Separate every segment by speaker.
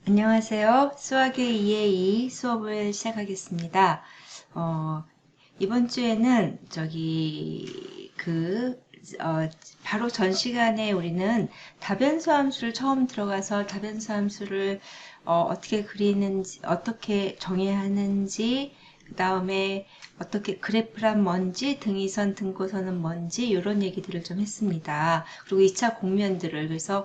Speaker 1: 안녕하세요. 수학의 2의 2 수업을 시작하겠습니다. 이번 주에는 바로 전 시간에 우리는 다변수 함수를 처음 들어가서 다변수 함수를 어떻게 그리는지, 어떻게 정의해야 하는지, 그 다음에 어떻게 그래프란 뭔지, 등위선, 등고선은 뭔지 이런 얘기들을 좀 했습니다. 그리고 2차 공면들을 그래서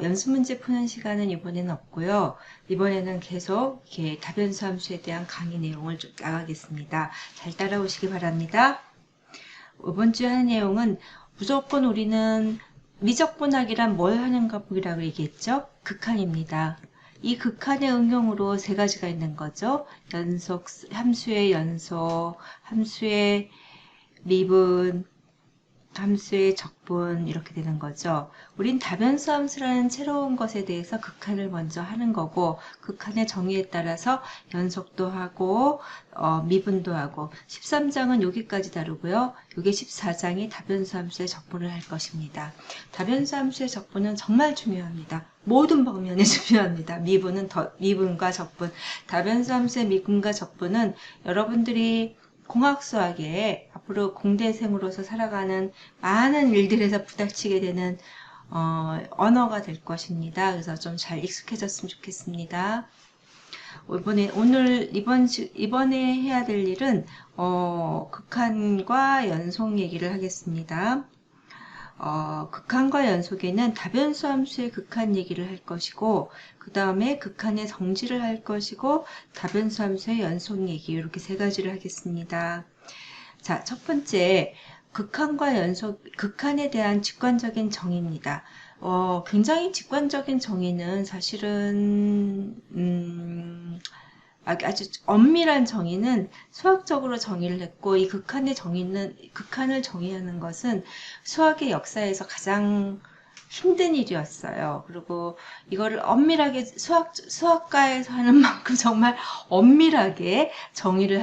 Speaker 1: 연습 문제 푸는 시간은 이번에는 없고요. 이번에는 계속 이렇게 다변수 함수에 대한 강의 내용을 좀 나가겠습니다. 잘 따라오시기 바랍니다. 이번 주에 하는 내용은 무조건 우리는 미적분학이란 뭘 하는가 보기라고 얘기했죠? 극한입니다. 이 극한의 응용으로 세 가지가 있는 거죠. 함수의 연속, 함수의 미분, 함수의 적분 이렇게 되는 거죠. 우린 다변수 함수라는 새로운 것에 대해서 극한을 먼저 하는 거고 극한의 정의에 따라서 연속도 하고 미분도 하고 13장은 여기까지 다루고요. 여기 14장이 다변수 함수의 적분을 할 것입니다. 다변수 함수의 적분은 정말 중요합니다. 모든 방면에 중요합니다. 미분과 적분. 다변수 함수의 미분과 적분은 여러분들이 공학수학에 앞으로 공대생으로서 살아가는 많은 일들에서 부닥치게 되는 언어가 될 것입니다. 그래서 좀 잘 익숙해졌으면 좋겠습니다. 이번에 해야 될 일은 극한과 연속 얘기를 하겠습니다. 극한과 연속에는 다변수 함수의 극한 얘기를 할 것이고 그 다음에 극한의 성질을 할 것이고 다변수 함수의 연속 얘기 이렇게 세 가지를 하겠습니다. 자, 첫 번째 극한과 연속, 극한에 대한 직관적인 정의입니다. 굉장히 직관적인 정의는 사실은 아주 엄밀한 정의는 수학적으로 정의를 했고 이 극한을 정의하는 것은 수학의 역사에서 가장 힘든 일이었어요. 그리고 이거를 엄밀하게 수학과에서 하는 만큼 정말 엄밀하게 정의를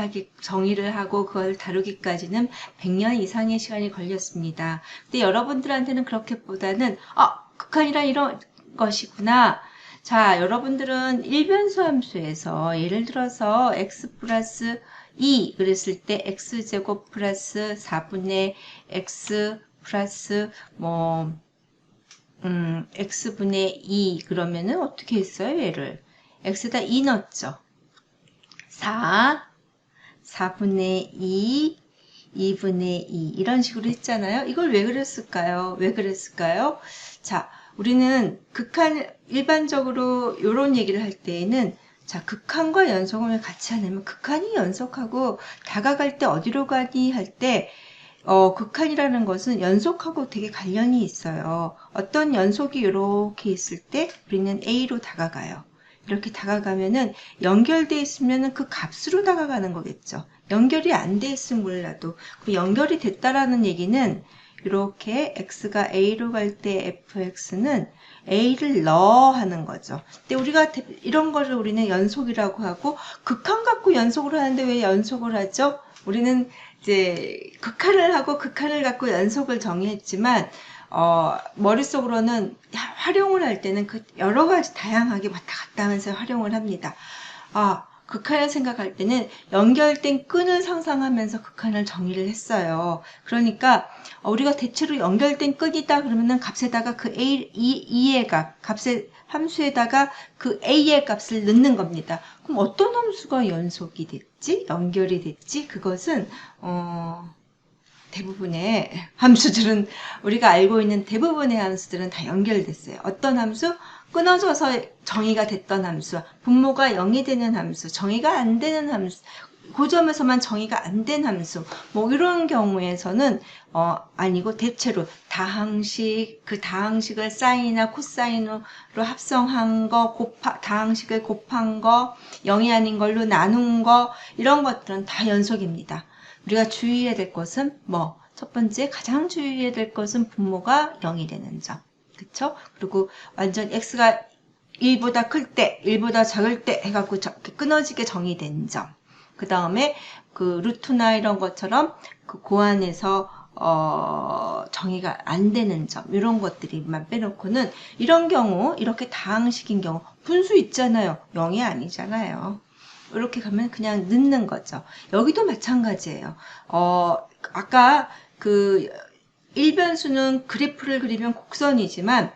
Speaker 1: 하고 그걸 다루기까지는 100년 이상의 시간이 걸렸습니다. 근데 여러분들한테는 그렇게보다는 극한이란 이런 것이구나. 자, 여러분들은 일변수 함수에서 예를 들어서 x 플러스 2 그랬을 때 x제곱 플러스 4분의 x 플러스 x분의 2 그러면은 어떻게 했어요? 얘를 x에다 2 넣었죠. 4분의 2 2분의 2 이런 식으로 했잖아요. 이걸 왜 그랬을까요? 자, 우리는 일반적으로 이런 얘기를 할 때에는 자, 극한과 연속을 같이 하려면 극한이 연속하고 다가갈 때 어디로 가니 할 때 극한이라는 것은 연속하고 되게 관련이 있어요. 어떤 연속이 이렇게 있을 때 우리는 A로 다가가요. 이렇게 다가가면은 연결되어 있으면은 그 값으로 다가가는 거겠죠. 연결이 안 돼 있으면 몰라도 그 연결이 됐다라는 얘기는 이렇게 x가 a로 갈 때 fx는 a를 넣어 하는 거죠. 근데 우리가 이런 거를 우리는 연속이라고 하고 극한 갖고 연속을 하는데 왜 연속을 하죠? 우리는 이제 극한을 하고 극한을 갖고 연속을 정의했지만 머릿속으로는 활용을 할 때는 그 여러 가지 다양하게 왔다 갔다 하면서 활용을 합니다. 극한을 생각할 때는 연결된 끈을 상상하면서 극한을 정의를 했어요. 그러니까 우리가 대체로 연결된 끈이다 그러면은 값에다가 그 A의 함수에다가 그 A의 값을 넣는 겁니다. 그럼 어떤 함수가 연속이 됐지? 연결이 됐지? 그것은 대부분의 함수들은 우리가 알고 있는 대부분의 함수들은 다 연결됐어요. 어떤 함수? 끊어져서 정의가 됐던 함수, 분모가 0이 되는 함수, 정의가 안 되는 함수, 그 점에서만 정의가 안 된 함수, 이런 경우에서는 아니고 대체로 그 다항식을 사인이나 코사인으로 합성한 거, 다항식을 곱한 거, 0이 아닌 걸로 나눈 거, 이런 것들은 다 연속입니다. 우리가 주의해야 될 것은 첫 번째 가장 주의해야 될 것은 분모가 0이 되는 점. 그쵸? 그리고 완전 x가 1보다 클 때, 1보다 작을 때 해갖고 끊어지게 정의된 점. 그 다음에 그 루트나 이런 것처럼 그 고안에서 정의가 안 되는 점, 이런 것들이만 빼놓고는, 이런 경우, 이렇게 다항식인 경우, 분수 있잖아요. 0이 아니잖아요. 이렇게 가면 그냥 넣는 거죠. 여기도 마찬가지예요. 아까 그 1변수는 그래프를 그리면 곡선이지만,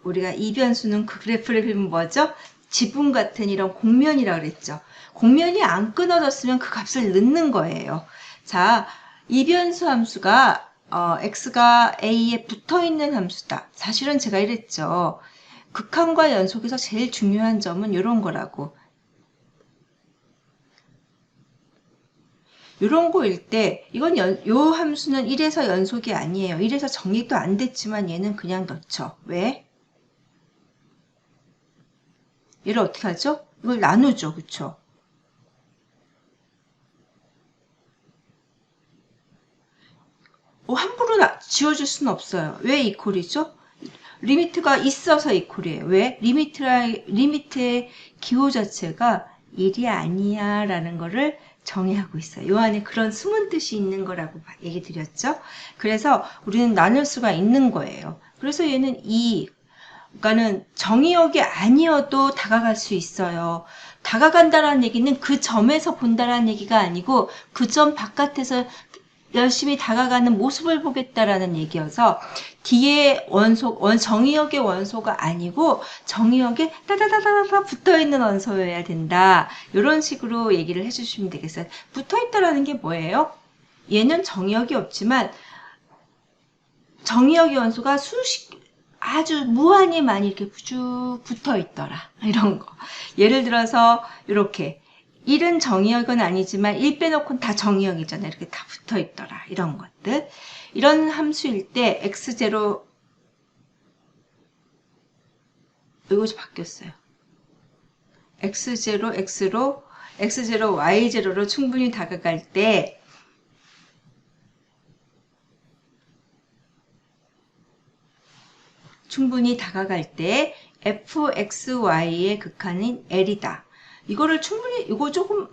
Speaker 1: 우리가 2변수는 그 그래프를 그리면 뭐죠? 지붕 같은 이런 곡면이라고 그랬죠. 곡면이 안 끊어졌으면 그 값을 넣는 거예요. 자, 이변수 함수가 x가 a에 붙어있는 함수다. 사실은 제가 이랬죠. 극한과 연속에서 제일 중요한 점은 이런 거라고. 이런 거일 때 이건 요 함수는 1에서 연속이 아니에요. 1에서 정립도 안 됐지만 얘는 그냥 넣죠. 왜? 얘를 어떻게 하죠? 이걸 나누죠. 그쵸? 함부로 지워줄 수는 없어요. 왜 이퀄이죠? 리미트가 있어서 이퀄이에요. 왜? 리미트의 기호 자체가 1이 아니야 라는 거를 정의하고 있어요. 요 안에 그런 숨은 뜻이 있는 거라고 얘기 드렸죠. 그래서 우리는 나눌 수가 있는 거예요. 그래서 얘는 2, 그러니까는 정의역이 아니어도 다가갈 수 있어요. 다가간다라는 얘기는 그 점에서 본다라는 얘기가 아니고 그 점 바깥에서 열심히 다가가는 모습을 보겠다라는 얘기여서 뒤에 정의역의 원소가 아니고 정의역에 따다다다다 붙어있는 원소여야 된다. 이런 식으로 얘기를 해주시면 되겠어요. 붙어있다라는 게 뭐예요? 얘는 정의역이 없지만 정의역의 원소가 아주 무한히 많이 이렇게 쭉 붙어 있더라. 이런 거. 예를 들어서 이렇게 1은 정의역은 아니지만 1 빼놓고는 다 정의역이잖아요. 이렇게 다 붙어 있더라. 이런 것들. 이런 함수일 때 x0 이것이 바뀌었어요. x0 x로 x0 y0로 충분히 다가갈 때 fxy의 극한인 L이다. 이거를 충분히, 이거 조금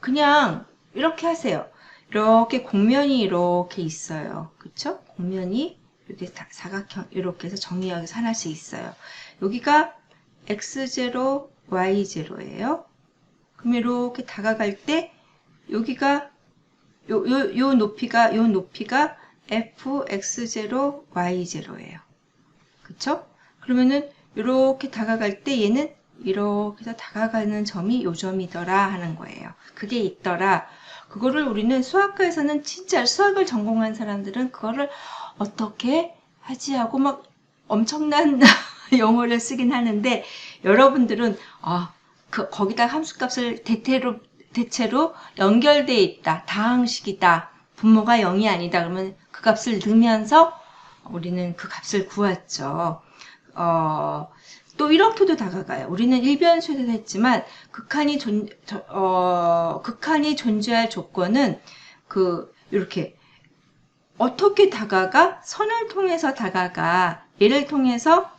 Speaker 1: 그냥 이렇게 하세요. 이렇게 곡면이 이렇게 있어요. 그쵸? 곡면이 이렇게 사각형, 이렇게 해서 정의역에서 하나씩 있어요. 여기가 x0, y0예요. 그럼 이렇게 다가갈 때, 여기가, 요 높이가 fx0, y0예요. 그쵸? 그러면은 이렇게 다가갈 때 얘는 이렇게 해서 다가가는 점이 요 점이더라 하는 거예요. 그게 있더라. 그거를 우리는 수학과에서는 진짜 수학을 전공한 사람들은 그거를 어떻게 하지 하고 막 엄청난 용어를 쓰긴 하는데 여러분들은 거기다 함수값을 대체로 연결돼 있다. 다항식이다. 분모가 0이 아니다. 그러면 그 값을 넣으면서 우리는 그 값을 구했죠. 또 이렇게도 다가가요. 우리는 일변수에서 했지만 극한이 존재할 조건은 이렇게 어떻게 다가가? 선을 통해서 다가가. 얘를 통해서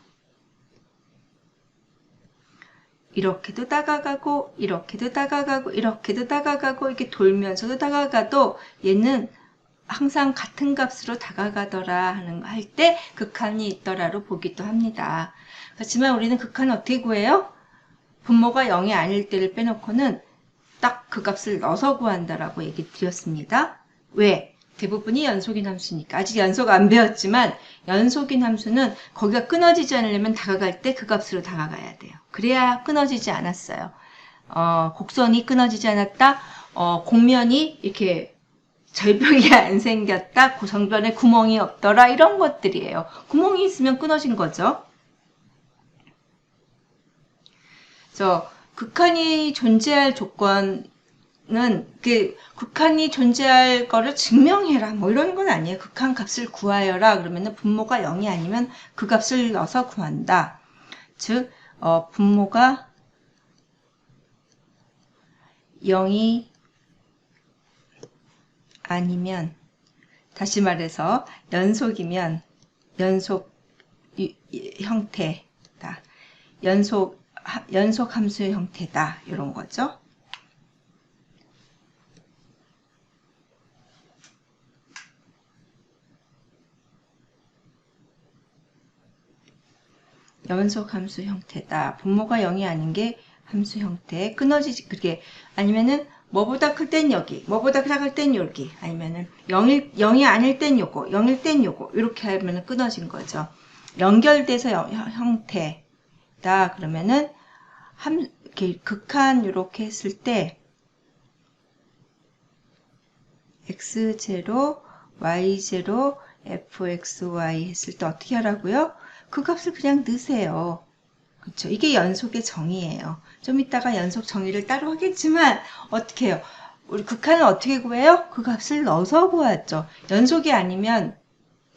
Speaker 1: 이렇게도 다가가고 이렇게도 다가가고 이렇게도 다가가고 이렇게 돌면서도 다가가도 얘는 항상 같은 값으로 다가가더라 할 때 극한이 있더라로 보기도 합니다. 그렇지만 우리는 극한을 어떻게 구해요? 분모가 0이 아닐 때를 빼놓고는 딱 그 값을 넣어서 구한다라고 얘기 드렸습니다. 왜? 대부분이 연속인 함수니까. 아직 연속 안 배웠지만 연속인 함수는 거기가 끊어지지 않으려면 다가갈 때 그 값으로 다가가야 돼요. 그래야 끊어지지 않았어요. 곡선이 끊어지지 않았다. 곡면이 이렇게 절벽이 안 생겼다. 정변에 구멍이 없더라. 이런 것들이에요. 구멍이 있으면 끊어진 거죠. 극한이 존재할 조건은 극한이 존재할 거를 증명해라. 이런 건 아니에요. 극한 값을 구하여라. 그러면은 분모가 0이 아니면 그 값을 넣어서 구한다. 즉, 분모가 0이 아니면, 다시 말해서 연속이면 연속 형태다. 연속 함수의 형태다. 이런 거죠. 연속 함수 형태다. 분모가 0이 아닌 게 함수 형태. 끊어지지, 그게. 아니면은, 뭐보다 클 땐 여기, 뭐보다 작을 땐 여기. 아니면은, 0이 아닐 땐 요거, 0일 땐 요거. 이렇게 하면은 끊어진 거죠. 연결돼서 형태다. 그러면은, 이렇게 극한, 이렇게 했을 때, x0, y0, fxy 했을 때 어떻게 하라고요? 그 값을 그냥 넣으세요. 그렇죠? 이게 연속의 정의예요. 좀 이따가 연속 정의를 따로 하겠지만 어떻게 해요? 우리 극한을 어떻게 구해요? 그 값을 넣어서 구하죠. 연속이 아니면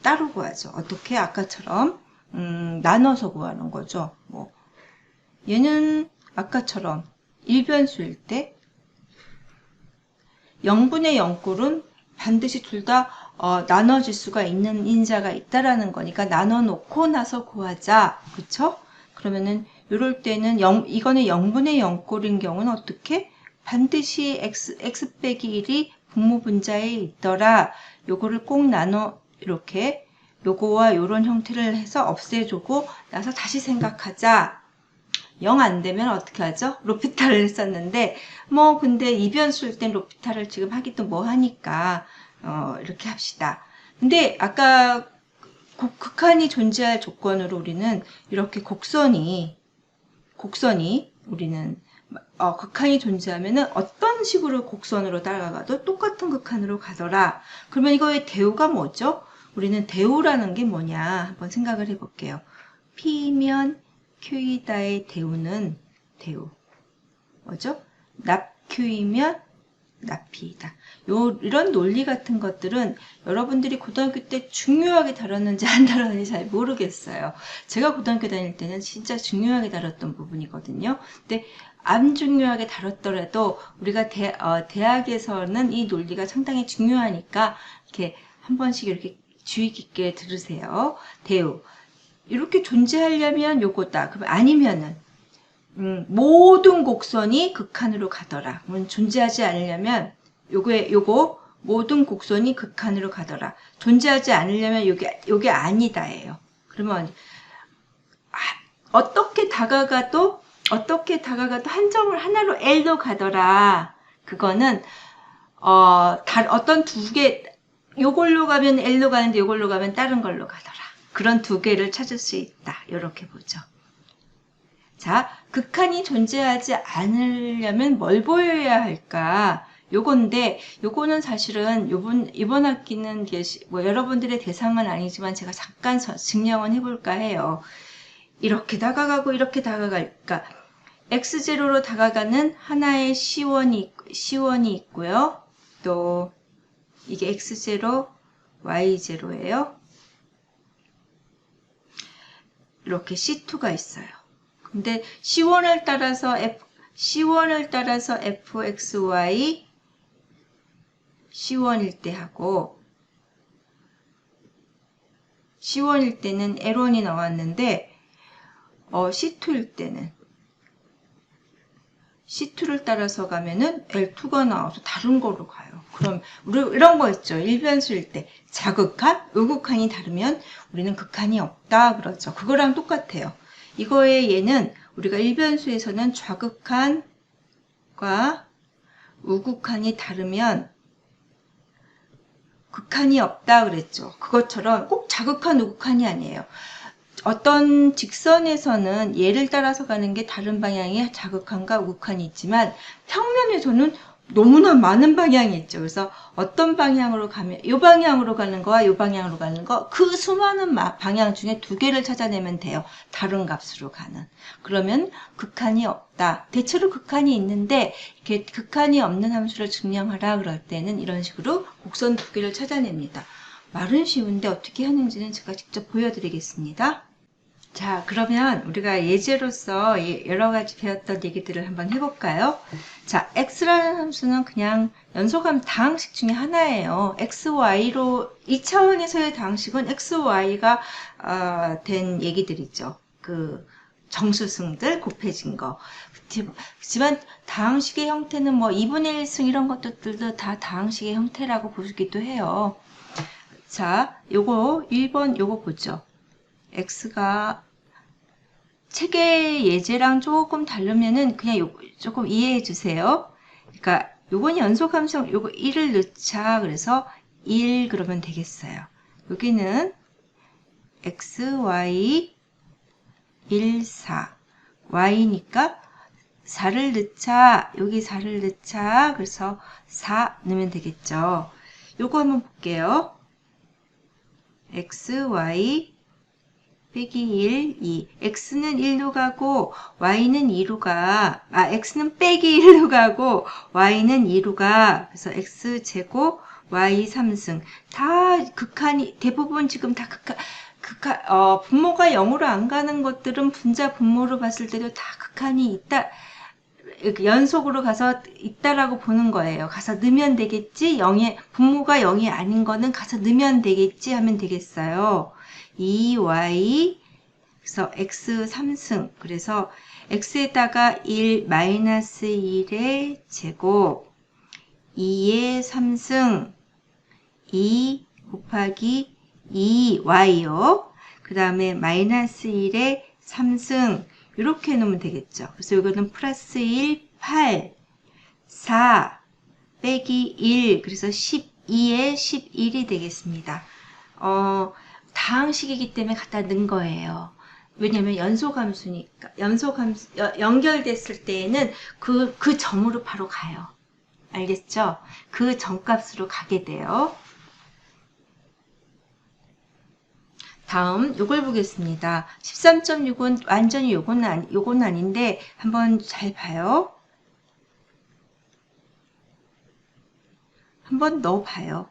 Speaker 1: 따로 구하죠. 어떻게? 아까처럼 나눠서 구하는 거죠. 뭐 얘는 아까처럼 일변수일 때 0분의 0꼴은 반드시 둘 다 나눠질 수가 있는 인자가 있다라는 거니까 나눠 놓고 나서 구하자. 그쵸? 그러면은 이럴 때는 이거는 0분의 0꼴인 경우는 어떻게? 반드시 x 빼기 1이 분모 분자에 있더라. 요거를 꼭 나눠 이렇게 요거와 요런 형태를 해서 없애주고 나서 다시 생각하자. 0 안 되면 어떻게 하죠? 로피탈을 했었는데, 뭐, 근데 이변수일 땐 로피탈을 지금 하기도 뭐 하니까, 이렇게 합시다. 근데 아까 극한이 존재할 조건으로 우리는 이렇게 곡선이 우리는, 극한이 존재하면은 어떤 식으로 곡선으로 따라가도 똑같은 극한으로 가더라. 그러면 이거의 대우가 뭐죠? 우리는 대우라는 게 뭐냐 한번 생각을 해볼게요. P면 Q이다의 대우는 대우 뭐죠? 납Q이면 납P이다. 이런 논리 같은 것들은 여러분들이 고등학교 때 중요하게 다뤘는지 안 다뤘는지 잘 모르겠어요. 제가 고등학교 다닐 때는 진짜 중요하게 다뤘던 부분이거든요. 근데 안 중요하게 다뤘더라도 우리가 대학에서는 이 논리가 상당히 중요하니까 이렇게 한 번씩 이렇게 주의 깊게 들으세요. 대우. 이렇게 존재하려면 요거다. 그럼 아니면은 모든 곡선이 극한으로 가더라. 존재하지 않으려면 요거 모든 곡선이 극한으로 가더라. 존재하지 않으려면 요게 아니다예요. 그러면 어떻게 다가가도 한 점을 하나로 L로 가더라. 그거는 어떤 두 개 요걸로 가면 L로 가는데 요걸로 가면 다른 걸로 가더라. 그런 두 개를 찾을 수 있다. 이렇게 보죠. 자, 극한이 존재하지 않으려면 뭘 보여야 할까? 요건데, 요거는 사실은 이번 학기는 뭐 여러분들의 대상은 아니지만 제가 잠깐 증명은 해볼까 해요. 이렇게 다가가고 이렇게 다가갈까? x0로 다가가는 하나의 C1이 있고요. 또 이게 x0, y0예요. 이렇게 C2가 있어요. 근데 C1을 따라서 fxy C1일 때 하고 C1일 때는 L1이 나왔는데 C2일 때는 C2를 따라서 가면은 L2가 나와서 다른 걸로 가요. 그럼 우리 이런 거 있죠. 일변수일 때 자극한, 우극한이 다르면 우리는 극한이 없다 그러죠. 그거랑 똑같아요. 이거의 얘는 우리가 일변수에서는 좌극한과 우극한이 다르면 극한이 없다 그랬죠. 그것처럼 꼭 자극한 우극한이 아니에요. 어떤 직선에서는 얘를 따라서 가는 게 다른 방향의 자극한과 우극한이 있지만 평면에서는 너무나 많은 방향이 있죠. 그래서 어떤 방향으로 가면 이 방향으로 가는 거와 이 방향으로 가는 거 그 수많은 방향 중에 두 개를 찾아내면 돼요. 다른 값으로 가는. 그러면 극한이 없다. 대체로 극한이 있는데 이렇게 극한이 없는 함수를 증명하라 그럴 때는 이런 식으로 곡선 두 개를 찾아냅니다. 말은 쉬운데 어떻게 하는지는 제가 직접 보여드리겠습니다. 자, 그러면 우리가 예제로서 여러 가지 배웠던 얘기들을 한번 해볼까요? 자, x라는 함수는 그냥 연속함 다항식 중에 하나예요. xy로 2차원에서의 다항식은 xy가 된 얘기들이죠. 그 정수승들 곱해진 거. 그렇지만 다항식의 형태는 뭐 2분의 1승 이런 것들도 다 다항식의 형태라고 보기도 해요. 자, 요거 1번 요거 보죠. x가 책의 예제랑 조금 다르면은 그냥 조금 이해해 주세요. 그러니까 요건 연속함수, 요거 1을 넣자. 그래서 1 그러면 되겠어요. 여기는 x, y, 1, 4. y니까 4를 넣자. 여기 4를 넣자. 그래서 4 넣으면 되겠죠. 요거 한번 볼게요. x, y, 빼기 1, 2. x는 1로 가고 y는 2로 가. x는 빼기 1로 가고 y는 2로 가. 그래서 x제곱 y 3승. 다 극한이 대부분 지금 다 분모가 0으로 안 가는 것들은 분자 분모로 봤을 때도 다 극한이 있다. 연속으로 가서 있다라고 보는 거예요. 가서 넣으면 되겠지. 0에 분모가 0이 아닌 거는 가서 넣으면 되겠지 하면 되겠어요. 2y 그래서 x 3승 그래서 x에다가 1 마이너스 1의 제곱 2의 3승 2 곱하기 2y요. 그 다음에 마이너스 1의 3승 이렇게 놓으면 되겠죠. 그래서 이거는 플러스 1, 8, 4 빼기 1 그래서 12에 11이 되겠습니다. 다항식이기 때문에 갖다 넣은 거예요. 왜냐면 연속함수니까 연결됐을 때에는 그 점으로 바로 가요. 알겠죠? 그 점값으로 가게 돼요. 다음 요걸 보겠습니다. 13.6은 완전히 요건 아닌데 한번 잘 봐요. 한번 넣어봐요.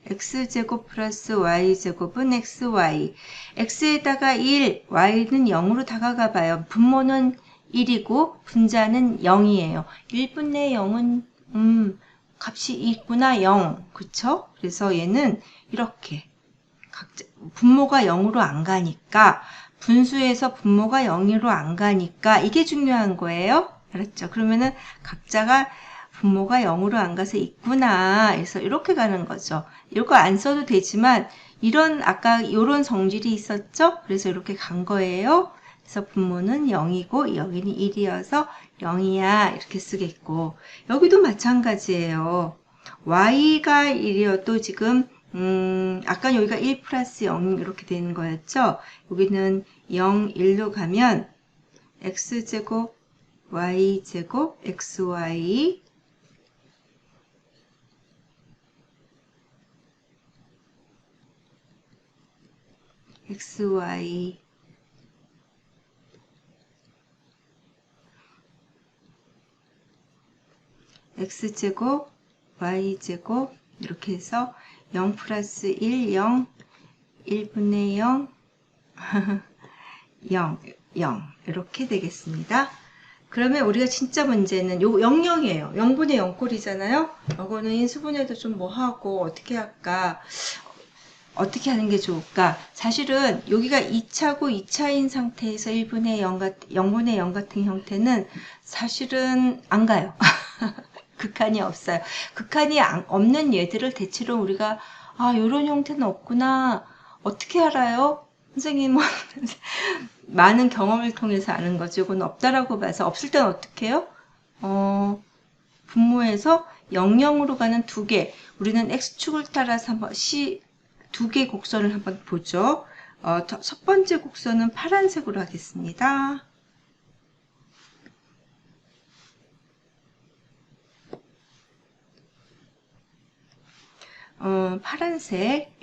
Speaker 1: x제곱 플러스 y제곱은 xy. x에다가 1, y는 0으로 다가가 봐요. 분모는 1이고 분자는 0이에요. 1분의 0은 값이 있구나 0. 그쵸? 그래서 얘는 이렇게 분모가 0으로 안 가니까 분수에서 분모가 0으로 안 가니까 이게 중요한 거예요. 알았죠? 그러면은 각자가 분모가 0으로 안 가서 있구나. 그래서 이렇게 가는 거죠. 이거 안 써도 되지만 아까 요런 성질이 있었죠? 그래서 이렇게 간 거예요. 그래서 분모는 0이고 여기는 1이어서 0이야. 이렇게 쓰겠고 여기도 마찬가지예요. y가 1이어도 지금 아까 여기가 1 플러스 0 이렇게 되는 거였죠? 여기는 0, 1로 가면 x제곱 y제곱 xy xy x제곱 y제곱 이렇게 해서 0 플러스 1, 0, 1분의 0, 0, 0 이렇게 되겠습니다. 그러면 우리가 진짜 문제는 요 00이에요. 0분의 0꼴이잖아요. 이거는 인수분해도 좀 뭐 하고 어떻게 할까? 어떻게 하는 게 좋을까? 사실은 여기가 2차고 2차인 상태에서 1분의 0분의 0 같은 형태는 사실은 안 가요. 극한이 없어요. 극한이 없는 얘들을 대체로 우리가 요런 형태는 없구나. 어떻게 알아요? 선생님은 많은 경험을 통해서 아는 거죠. 이건 없다라고 봐서 없을 때는 어떻게 해요? 분모에서 00으로 가는 두 개. 우리는 x축을 따라서 한번 두 개 곡선을 한번 보죠. 첫 번째 곡선은 파란색으로 하겠습니다. 파란색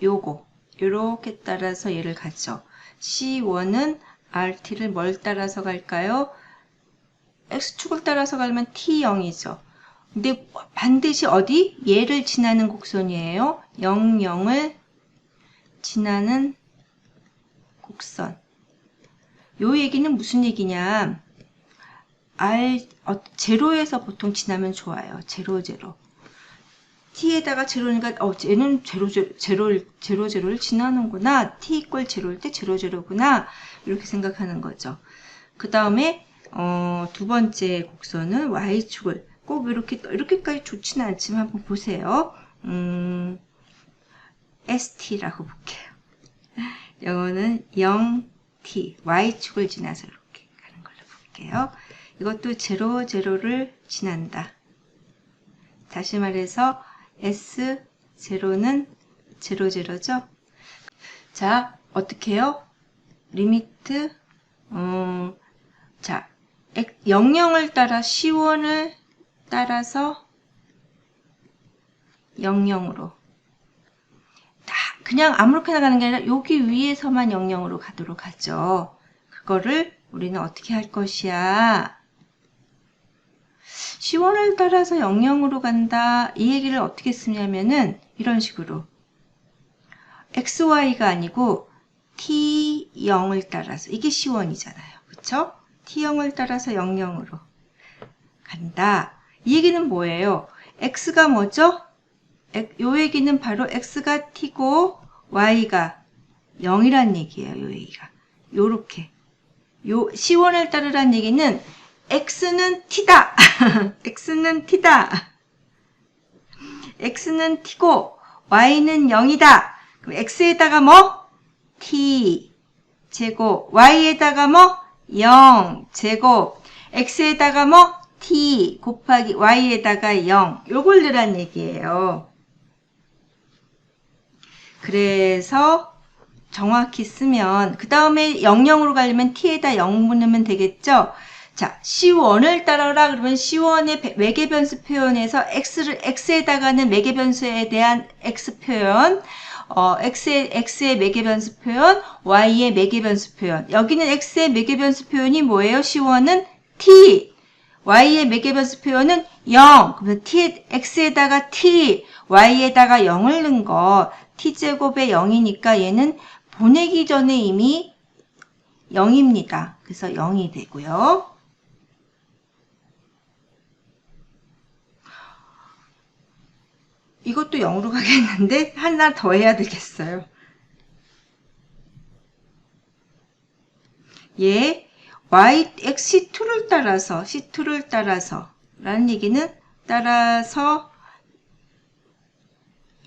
Speaker 1: 요렇게 따라서 얘를 가죠. C1은 RT를 뭘 따라서 갈까요? X축을 따라서 가면 T0이죠. 근데 반드시 어디? 얘를 지나는 곡선이에요. 00을 지나는 곡선. 요 얘기는 무슨 얘기냐? 제로에서 보통 지나면 좋아요. 제로. t에다가 제로니까 얘는 제로를 지나는구나. t 이퀄 제로일 때 제로구나. 이렇게 생각하는 거죠. 그 다음에 두 번째 곡선은 y축을 꼭 이렇게까지 좋지는 않지만 한번 보세요. st라고 볼게요. 영어는 0, t, y축을 지나서 이렇게 가는 걸로 볼게요. 이것도 0, 0를 지난다. 다시 말해서 S0는 0, 0죠. 자, 어떻게 해요? 리미트, 자, 00을 따라 C1을 따라서 00으로. 그냥 아무렇게나 가는 게 아니라 여기 위에서만 00으로 가도록 하죠. 그거를 우리는 어떻게 할 것이야? C1을 따라서 00으로 간다. 이 얘기를 어떻게 쓰냐면은 이런 식으로 XY가 아니고 T0을 따라서 이게 C1이잖아요. 그쵸? T0을 따라서 00으로 간다. 이 얘기는 뭐예요? X가 뭐죠? 요 얘기는 바로 X가 T고 Y가 0이란 얘기예요. 요 얘기가. 요렇게. 요 C1을 따르란 얘기는 X는 T다. X는 T다. X는 T고 Y는 0이다. 그럼 X에다가 뭐? T 제곱. Y에다가 뭐? 0 제곱. X에다가 뭐? T 곱하기 Y에다가 0. 요걸 넣으란 얘기예요. 그래서 정확히 쓰면 그 다음에 00으로 가려면 T에다 0 넣으면 되겠죠. 자, C1을 따라라 그러면 C1의 매개변수 표현에서 X에다가는 매개변수에 대한 X 표현, X의 매개변수 표현, Y의 매개변수 표현. 여기는 X의 매개변수 표현이 뭐예요? C1은 T, Y의 매개변수 표현은 0. 그러면 X에다가 T, Y에다가 0을 넣은 거. T제곱에 0이니까 얘는 보내기 전에 이미 0입니다. 그래서 0이 되고요. 이것도 0으로 가겠는데 하나 더 해야 되겠어요. 얘 C2를 따라서 라는 얘기는 따라서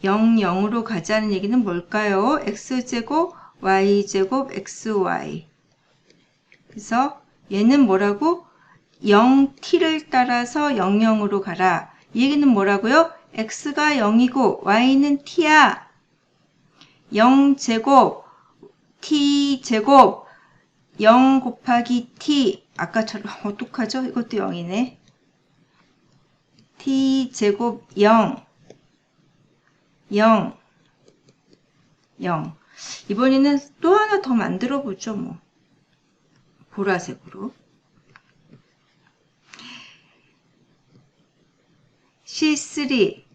Speaker 1: 0으로 가자는 얘기는 뭘까요? X제곱, Y제곱, XY. 그래서 얘는 뭐라고? 0T를 따라서 00으로 가라. 이 얘기는 뭐라고요? X가 0이고 Y는 T야. 0제곱, T제곱, 0 곱하기 T. 아까처럼 어떡하죠? 이것도 0이네. T제곱 0. 0. 이번에는 또 하나 더 만들어 보죠, 뭐. 보라색으로. C3,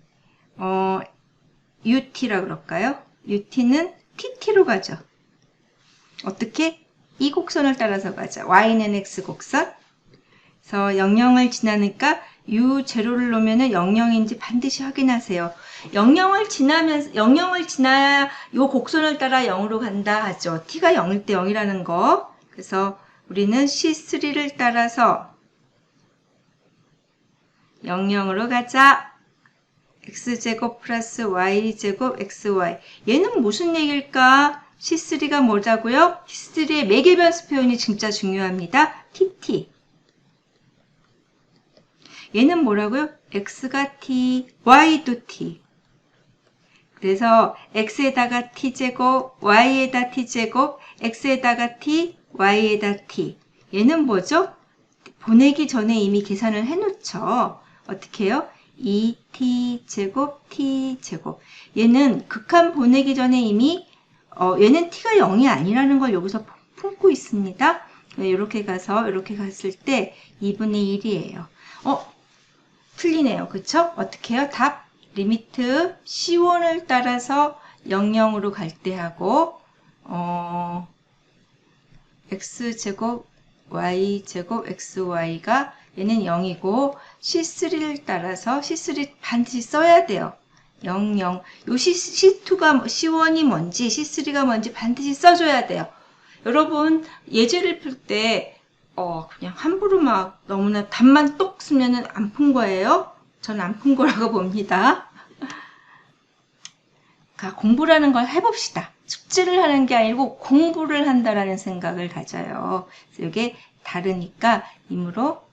Speaker 1: UT라 그럴까요? UT는 TT로 가죠. 어떻게? 이 곡선을 따라서 가자. Y는 X 곡선. 그래서 00을 지나니까 U0를 놓으면 00인지 반드시 확인하세요. 00을 지나야 요 곡선을 따라 0으로 간다 하죠. T가 0일 때 0이라는 거. 그래서 우리는 C3를 따라서 00으로 가자. X제곱 플러스 Y제곱 XY. 얘는 무슨 얘기일까? C3가 뭐라고요? C3의 매개변수 표현이 진짜 중요합니다. TT. 얘는 뭐라고요? X가 T, Y도 T. 그래서 X에다가 T제곱, Y에다 T제곱, X에다가 T, Y에다 T. 얘는 뭐죠? 보내기 전에 이미 계산을 해놓죠. 어떻게 해요? 2T제곱, T제곱. 얘는 극한 보내기 전에 이미 얘는 T가 0이 아니라는 걸 여기서 품고 있습니다. 이렇게 가서 이렇게 갔을 때 2분의 1이에요. 틀리네요. 그쵸? 어떻게 해요? 답 리미트 C1을 따라서 00으로 갈 때 하고 X제곱 Y제곱 XY가 얘는 0이고 C3를 따라서 C3 반드시 써야 돼요. 00. 요 C2가 C1이 뭔지 C3가 뭔지 반드시 써줘야 돼요. 여러분 예제를 풀 때 그냥 함부로 막 너무나 답만 똑 쓰면은 안 푼 거예요. 저는 안 푼 거라고 봅니다. 공부라는 걸 해봅시다. 숙제를 하는 게 아니고 공부를 한다라는 생각을 가져요. 그래서 이게 다르니까 이므로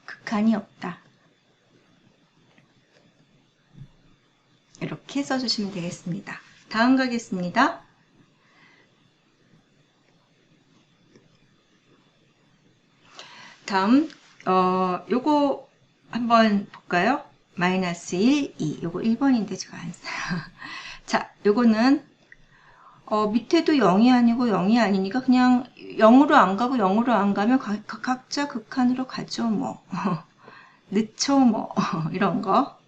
Speaker 1: 극한이 없다. 이렇게 써주시면 되겠습니다. 다음 가겠습니다. 다음 요거 한번 볼까요? 마이너스 1, 2 요거 1번인데 제가 안 써요. 자, 요거는 밑에도 0이 아니고 0이 아니니까 그냥 0으로 안 가고 0으로 안 가면 각자 극한으로 가죠 뭐. 늦죠 뭐. 이런 거.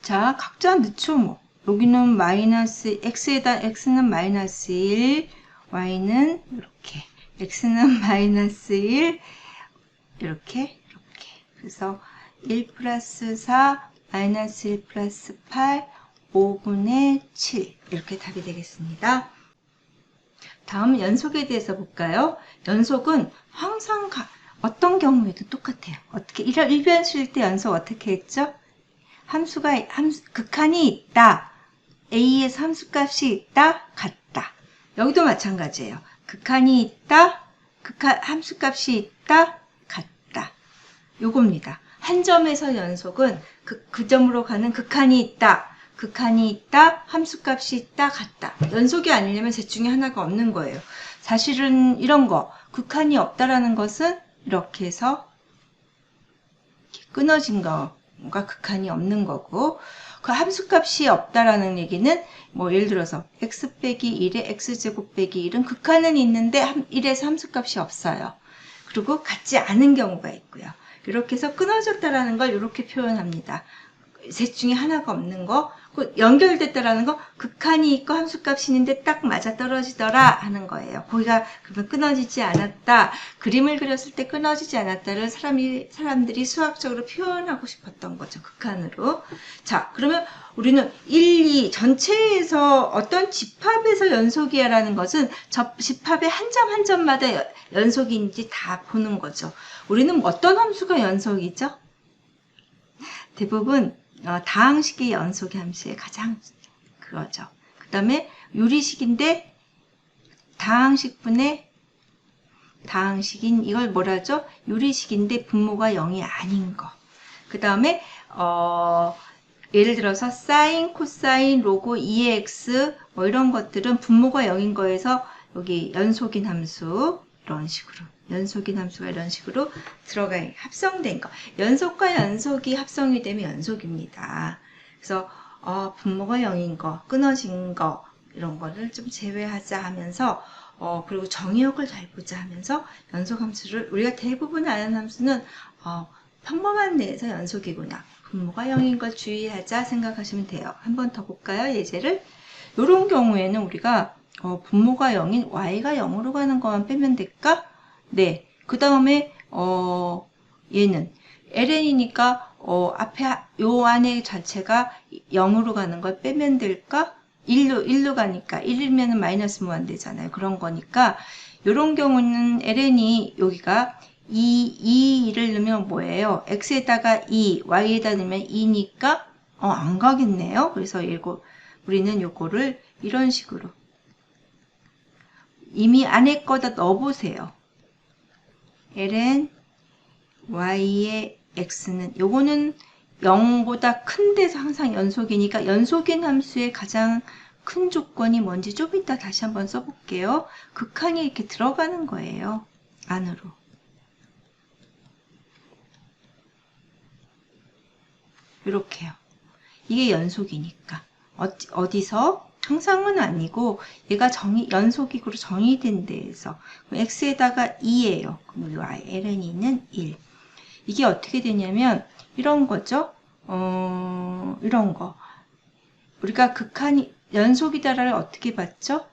Speaker 1: 자, 각자 늦죠 뭐. 여기는 마이너스 x에다 x는 마이너스 1, y는 이렇게, x는 마이너스 1, 이렇게. 그래서 1 플러스 4, 마이너스 1 플러스 8, 5분의 7 이렇게 답이 되겠습니다. 다음 연속에 대해서 볼까요? 연속은 항상 어떤 경우에도 똑같아요. 어떻게 일변수일 때 연속 어떻게 했죠? 극한이 있다. A에서 함수값이 있다. 같다. 여기도 마찬가지예요. 극한이 있다. 함수값이 있다. 같다. 요겁니다. 한 점에서 연속은 그 점으로 가는 극한이 있다. 극한이 있다. 함수값이 있다. 같다. 연속이 아니려면 셋 중에 하나가 없는 거예요. 사실은 이런 거 극한이 없다라는 것은 이렇게 해서 끊어진 거가 극한이 없는 거고, 그 함수값이 없다라는 얘기는 뭐 예를 들어서 x 빼기 1에 x제곱 빼기 1은 극한은 있는데 1에서 함수값이 없어요. 그리고 같지 않은 경우가 있고요. 이렇게 해서 끊어졌다라는 걸 이렇게 표현합니다. 셋 중에 하나가 없는 거, 연결됐다라는 거, 극한이 있고 함수값이 있는데 딱 맞아 떨어지더라 하는 거예요. 거기가 그러면 끊어지지 않았다. 그림을 그렸을 때 끊어지지 않았다를 사람들이 수학적으로 표현하고 싶었던 거죠. 극한으로. 자, 그러면 우리는 1, 2 전체에서 어떤 집합에서 연속이야 라는 것은 집합의 한 점 한 점마다 연속인지 다 보는 거죠. 우리는 어떤 함수가 연속이죠? 대부분 다항식의 연속의 함수의 가장 그거죠. 그 다음에 유리식인데 다항식분의 다항식인 이걸 뭐라죠? 유리식인데 분모가 0이 아닌 거. 그 다음에 예를 들어서 사인, 코사인, 로고, 2x 뭐 이런 것들은 분모가 0인 거에서 여기 연속인 함수 이런 식으로 연속인 함수가 이런 식으로 합성된 거. 연속과 연속이 합성이 되면 연속입니다. 그래서 분모가 0인 거, 끊어진 거 이런 거를 좀 제외하자 하면서 그리고 정의역을 잘 보자 하면서 연속 함수를 우리가 대부분 아는 함수는 평범한 내에서 연속이구나. 분모가 0인 걸 주의하자 생각하시면 돼요. 한 번 더 볼까요? 예제를. 이런 경우에는 우리가 분모가 0인 y가 0으로 가는 것만 빼면 될까? 네. 그 다음에 얘는 ln이니까 앞에 요 안에 자체가 0으로 가는 걸 빼면 될까? 1로 가니까 1이면 마이너스 무한대잖아요. 그런 거니까 이런 경우는 ln이 여기가 2를 넣으면 뭐예요? x에다가 2, y에다 넣으면 2니까 안 가겠네요. 그래서 우리는 요거를 이런 식으로 이미 안에 거다 넣어보세요. ln y의 x는 요거는 0보다 큰 데서 항상 연속이니까 연속인 함수의 가장 큰 조건이 뭔지 좀 이따 다시 한번 써볼게요. 극한이 이렇게 들어가는 거예요. 안으로. 이렇게요. 이게 연속이니까. 어디서? 항상은 아니고 얘가 연속이고 정의된 데에서 x에다가 2예요. 그럼 y, ln은 1. 이게 어떻게 되냐면 이런 거죠. 이런 거. 우리가 극한이 연속이다를 어떻게 봤죠?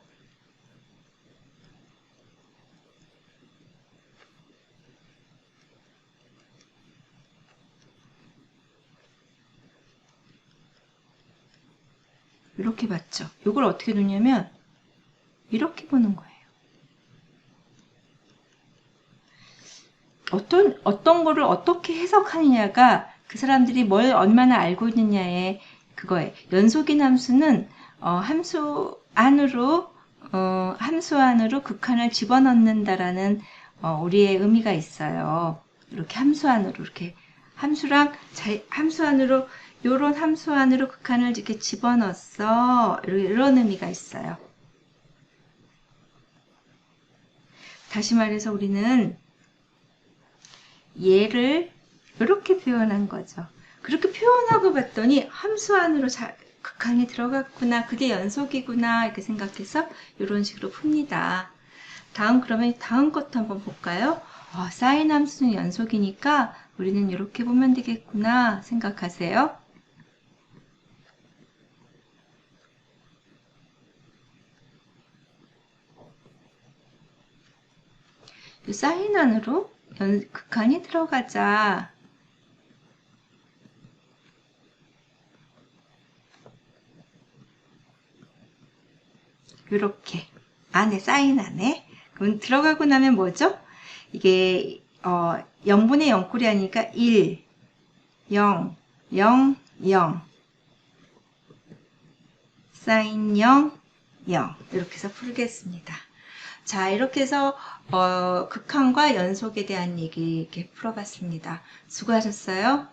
Speaker 1: 이렇게 봤죠. 이걸 어떻게 놓냐면 이렇게 보는 거예요. 어떤 거를 어떻게 해석하느냐가 그 사람들이 뭘 얼마나 알고 있느냐에 그거예요. 연속인 함수는 함수 안으로 극한을 집어넣는다라는 우리의 의미가 있어요. 이렇게 함수 안으로 이렇게 함수 안으로 요런 함수 안으로 극한을 이렇게 집어넣었어. 이런 의미가 있어요. 다시 말해서 우리는 얘를 이렇게 표현한 거죠. 그렇게 표현하고 봤더니 함수 안으로 극한이 들어갔구나. 그게 연속이구나. 이렇게 생각해서 이런 식으로 풉니다. 그러면 다음 것도 한번 볼까요? 사인 함수는 연속이니까 우리는 이렇게 보면 되겠구나 생각하세요. 이 사인 안으로 극한이 들어가자. 이렇게 안에 사인 안에 그럼 들어가고 나면 뭐죠? 이게 0분의 0꼴이 아니니까 1, 0, 0, 0 사인 0, 0 이렇게 해서 풀겠습니다. 자, 이렇게 해서 극한과 연속에 대한 얘기 이렇게 풀어봤습니다. 수고하셨어요.